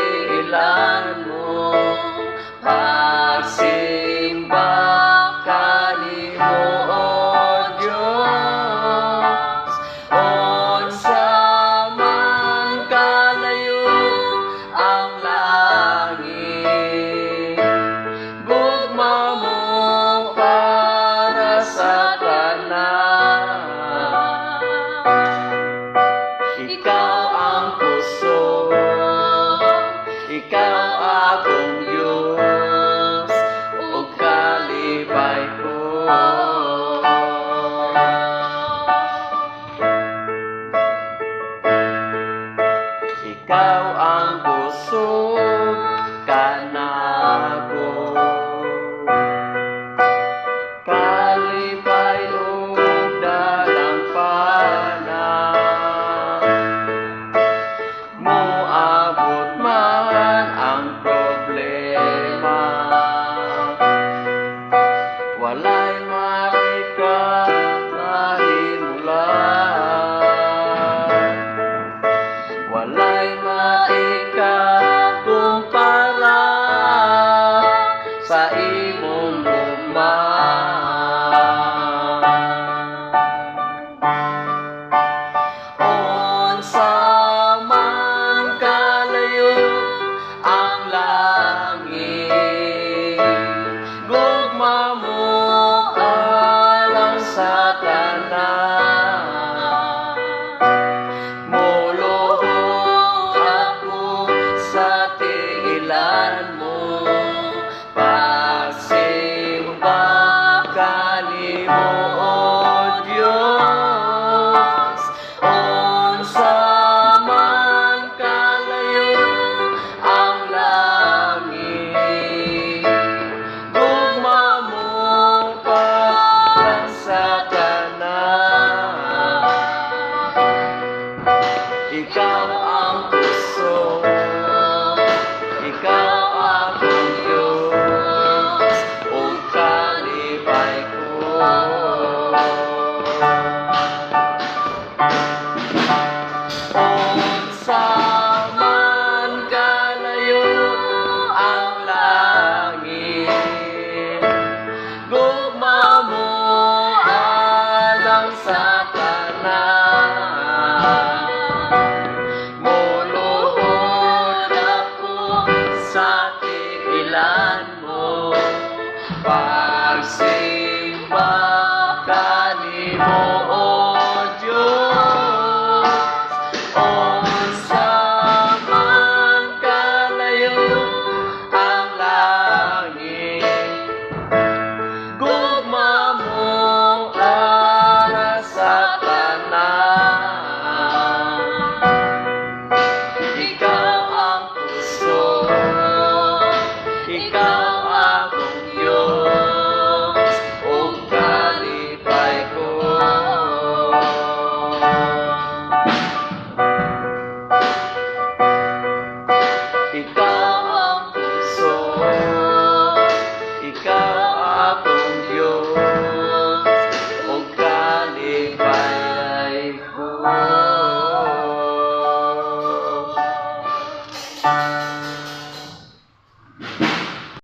tiilan mo, pagsimba kanimo o Diyos. Unsa man kalayo ang langit, gugma mo para sa tanan. Ikaw ang puso, ikaw akong Diyos, o kalipay ko. Ikaw ang busog kanako, kalipay o dalang pana. Moabot man ang problema, walay maikakahimulan, walay maikakumpara sa imong lugmang. Unsa man kalayo ang langit, gugma mo alang sa tanan. Muluhod ako sa tiilan mo,